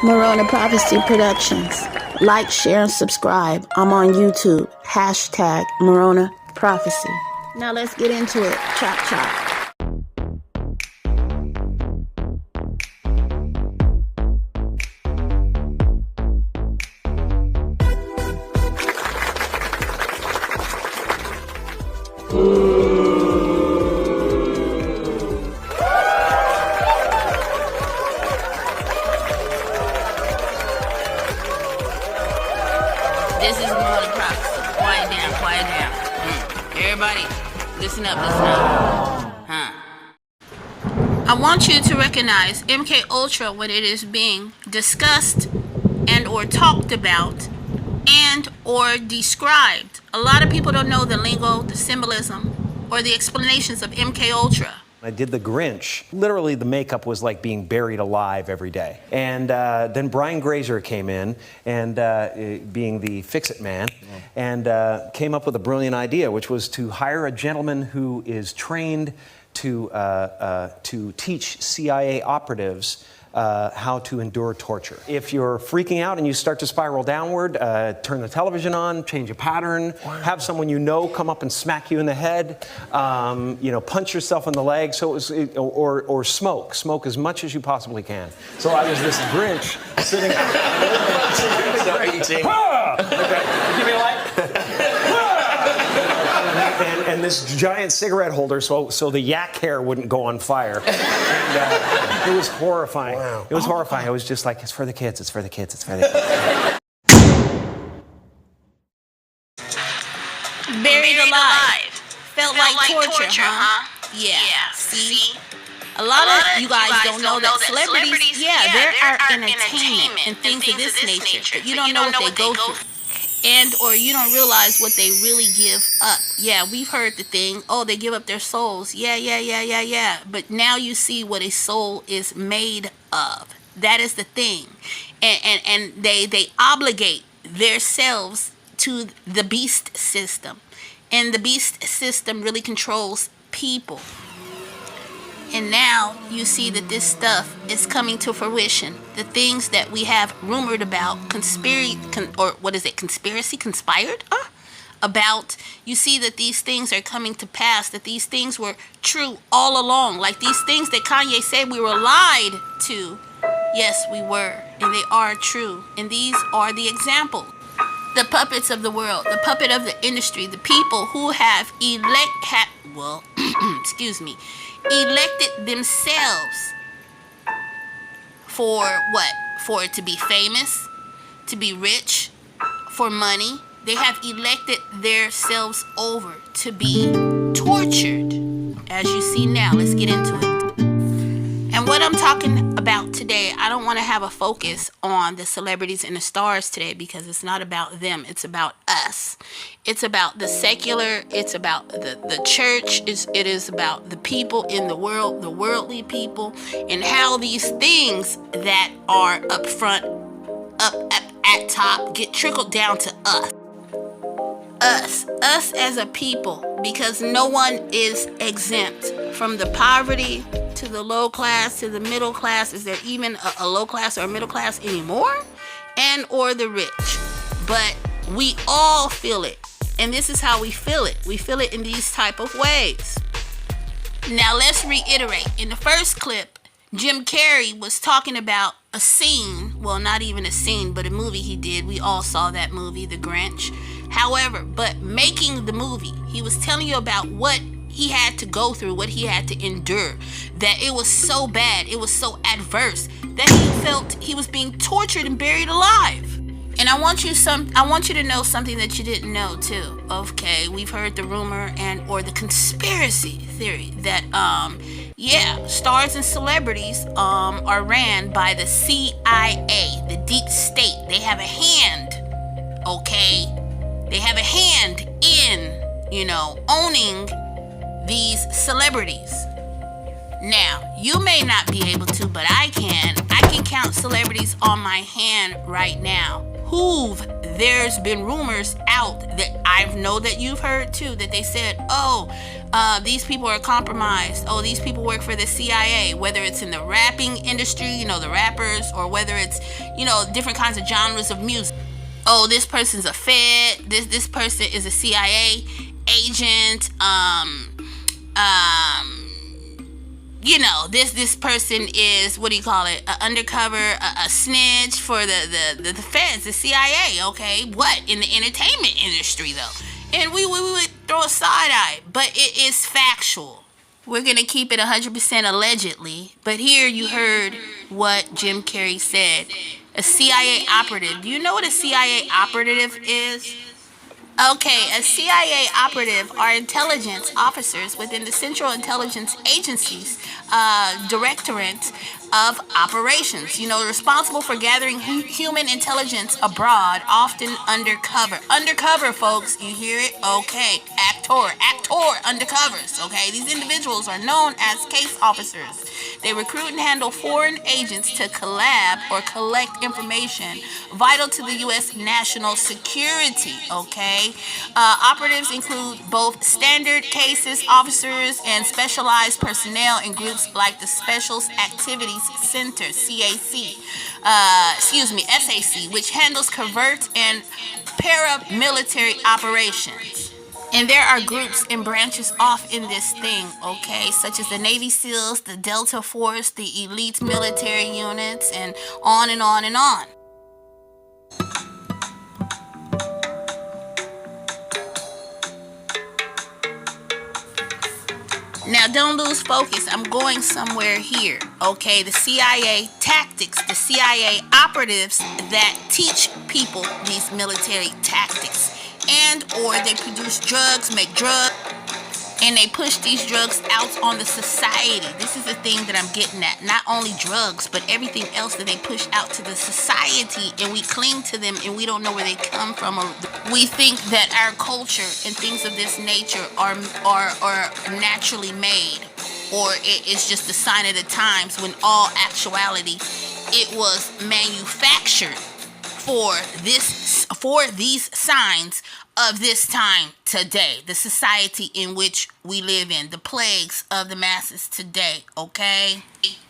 Morona Prophecy Productions. Like, share, and subscribe. I'm on YouTube. Hashtag Morona Prophecy. Now let's get into it. Chop, chop. This is Morona Prophecy. Quiet down, quiet down. Everybody, listen up, listen up. I want you to recognize MK Ultra when it is being discussed and or talked about and or described. A lot of people don't know the lingo, the symbolism, or the explanations of MK Ultra. I did the Grinch. Literally, the makeup was like being buried alive every day. And then Brian Grazer came in, and being the fix-it man, and came up with a brilliant idea, which was to hire a gentleman who is trained to teach CIA operatives how to endure torture. If you're freaking out and you start to spiral downward, turn the television on, change a pattern, have someone you know come up and smack you in the head, punch yourself in the leg, so it was, or smoke as much as you possibly can. So I was this Grinch sitting. Okay, give me a light. And this giant cigarette holder, so the yak hair wouldn't go on fire. And it was horrifying. Wow. It was horrifying. I was just like, it's for the kids, it's for the kids, it's for the kids. Buried alive. Felt like torture, huh? Yeah. See? A lot of you guys don't know that celebrities, there are entertainment and things of this nature, but you don't know what they go through. And or you don't realize what they really give up. Yeah, we've heard the thing, oh, they give up their souls. Yeah. But now you see what a soul is made of. That is the thing. And they obligate themselves to the beast system. And the beast system really controls people. And now you see that this stuff is coming to fruition. The things that we have rumored about, conspired? About, you see that these things are coming to pass, that these things were true all along. Like these things that Kanye said we were lied to. Yes, we were, and they are true. And these are the examples. The puppets of the world, the puppet of the industry, the people who have elected themselves for what? For it to be famous, to be rich, for money. They have elected themselves over to be tortured, as you see now. Let's get into it. And what I'm talking about today, I don't want to have a focus on the celebrities and the stars today because it's not about them. It's about us. It's about the secular. It's about the church. It is about the people in the world, the worldly people, and how these things that are up front, up at top, get trickled down to us. Us as a people, because no one is exempt from the poverty to the low class to the middle class. Is there even a low class or a middle class anymore? And or the rich. But we all feel it. And this is how we feel it. We feel it in these type of ways. Now let's reiterate. In the first clip, Jim Carrey was talking about a scene. Well, not even a scene, but a movie he did. We all saw that movie, The Grinch. However, but making the movie, he was telling you about what he had to go through, what he had to endure, that it was so bad, it was so adverse, that he felt he was being tortured and buried alive. And I want you to know something that you didn't know too. Okay, we've heard the rumor and or the conspiracy theory that stars and celebrities are ran by the CIA, the deep state. They have a hand, okay? They have a hand in, owning these celebrities. Now, you may not be able to, but I can. I can count celebrities on my hand right now who've there's been rumors out that I know that you've heard too, that they said, these people are compromised. Oh, these people work for the CIA, whether it's in the rapping industry, the rappers, or whether it's, different kinds of genres of music. Oh, this person's a Fed. This person is a CIA agent. This person is, what do you call it, undercover, a snitch for the feds, the CIA, okay? What? In the entertainment industry, though. And we would throw a side eye, but it is factual. We're going to keep it 100% allegedly, but here you heard what Jim Carrey said. A CIA operative. Do you know what a CIA operative is? Okay, a CIA operative are intelligence officers within the Central Intelligence Agency's Directorate of Operations, responsible for gathering human intelligence abroad, often undercover. Undercover, folks, you hear it? Okay, actor, undercovers, okay? These individuals are known as case officers. They recruit and handle foreign agents to collab or collect information vital to the U.S. national security, okay? Operatives include both standard cases officers and specialized personnel in groups like the Special Activities Center, SAC, which handles covert and paramilitary operations. And there are groups and branches off in this thing, okay, such as the Navy SEALs, the Delta Force, the elite military units, and on and on and on. Now, don't lose focus. I'm going somewhere here, okay? The CIA tactics, the CIA operatives that teach people these military tactics, and or they produce drugs, make drugs, and they push these drugs out on the society. This is the thing that I'm getting at. Not only drugs, but everything else that they push out to the society, and we cling to them, and we don't know where they come from. Or we think that our culture and things of this nature are naturally made, or it is just a sign of the times, when all actuality, it was manufactured for these signs of this time today, the society in which we live in, the plagues of the masses today, okay?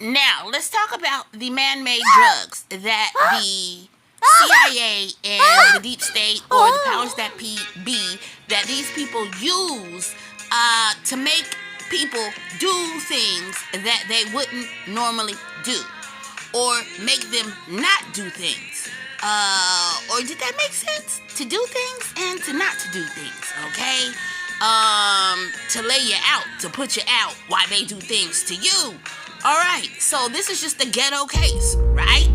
Now, let's talk about the man-made drugs that the CIA and the deep state, or the powers that be, that these people use to make people do things that they wouldn't normally do, or make them not do things. Or did that make sense? To do things and to not to do things, okay? To lay you out, to put you out while they do things to you. Alright, so this is just a ghetto case, right?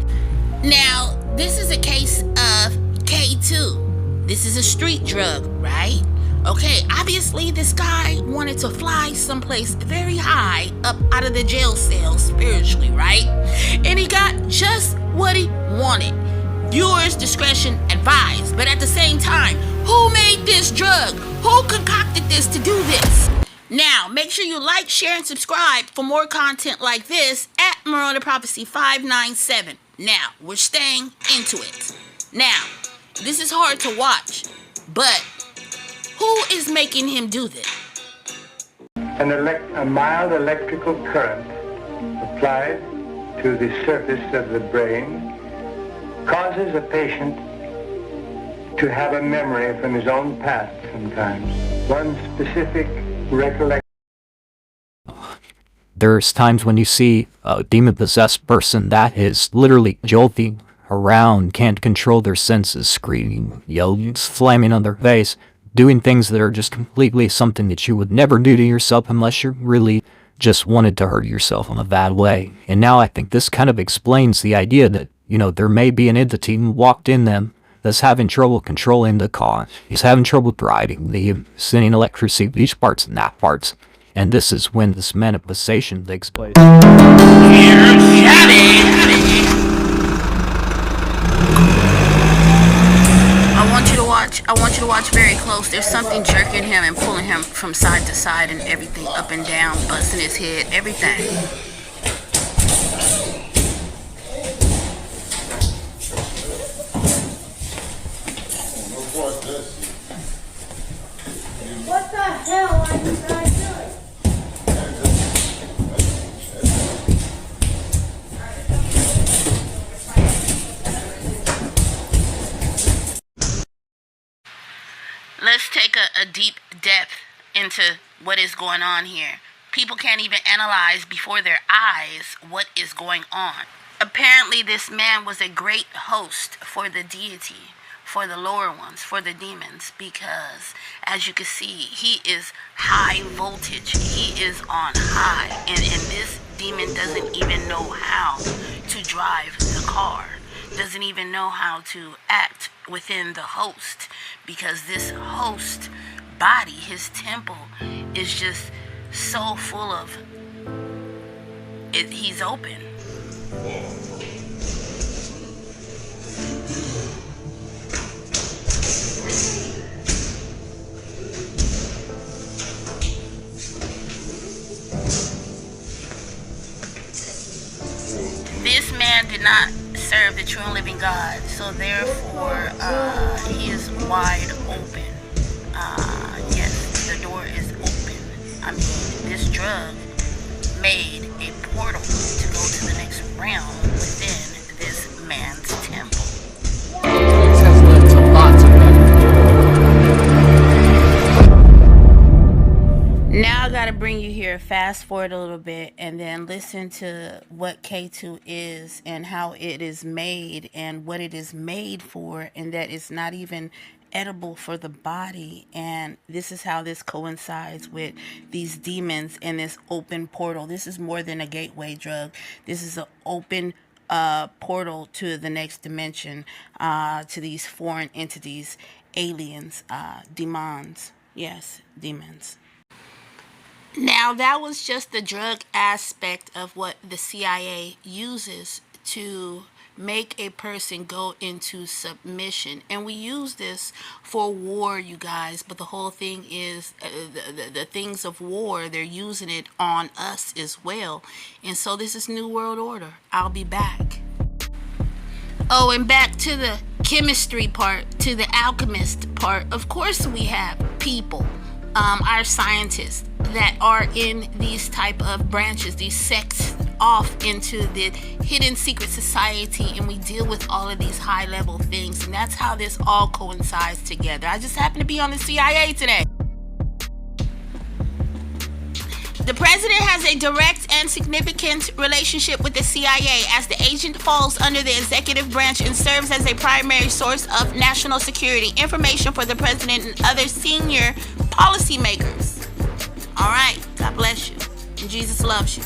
Now, this is a case of K2. This is a street drug, right? Okay, obviously this guy wanted to fly someplace very high up out of the jail cell spiritually, right? And he got just what he wanted. Viewers' discretion advised, but at the same time, who made this drug? Who concocted this to do this? Now, make sure you like, share, and subscribe for more content like this at Morona Prophecy 597. Now, we're staying into it. Now, this is hard to watch, but who is making him do this? A mild electrical current applied to the surface of the brain causes a patient to have a memory from his own past sometimes. One specific recollection. There's times when you see a demon-possessed person that is literally jolting around, can't control their senses, screaming, yelling, slamming on their face, doing things that are just completely something that you would never do to yourself unless you really just wanted to hurt yourself in a bad way. And now I think this kind of explains the idea that, there may be an entity walked in them that's having trouble controlling the cause. He's having trouble driving, sending electricity, these parts and that parts. And this is when this manifestation takes place. I want you to watch very close. There's something jerking him and pulling him from side to side and everything, up and down, busting his head, everything. a deep depth into what is going on here. People can't even analyze before their eyes what is going on. Apparently, this man was a great host for the deity, for the lower ones, for the demons, because as you can see, he is high voltage. He is on high, and this demon doesn't even know how to drive the car, doesn't even know how to act within the host, because this host body, his temple, is just so full of it. He's open. This man did not serve the true and living God, so therefore he is wide open. Yes, the door is open. I mean, this drug made a portal to go to the next realm within this man's temple. This has led to lots of Now I gotta bring you here, fast forward a little bit, and then listen to what K2 is and how it is made and what it is made for, and that it's not even edible for the body. And this is how this coincides with these demons and this open portal. This is more than a gateway drug. This is an open portal to the next dimension, to these foreign entities, aliens, demons. Yes, demons. Now, that was just the drug aspect of what the CIA uses to make a person go into submission. And we use this for war, you guys, but the whole thing is the things of war, they're using it on us as well. And so this is New World Order. I'll be back. Oh, and back to the chemistry part, to the alchemist part. Of course we have people, our scientists, that are in these type of branches, these sects off into the hidden secret society, and we deal with all of these high level things, and that's how this all coincides together. I just happen to be on the CIA today. The president has a direct and significant relationship with the CIA, as the agent falls under the executive branch and serves as a primary source of national security information for the president and other senior policymakers. All right, God bless you, and Jesus loves you.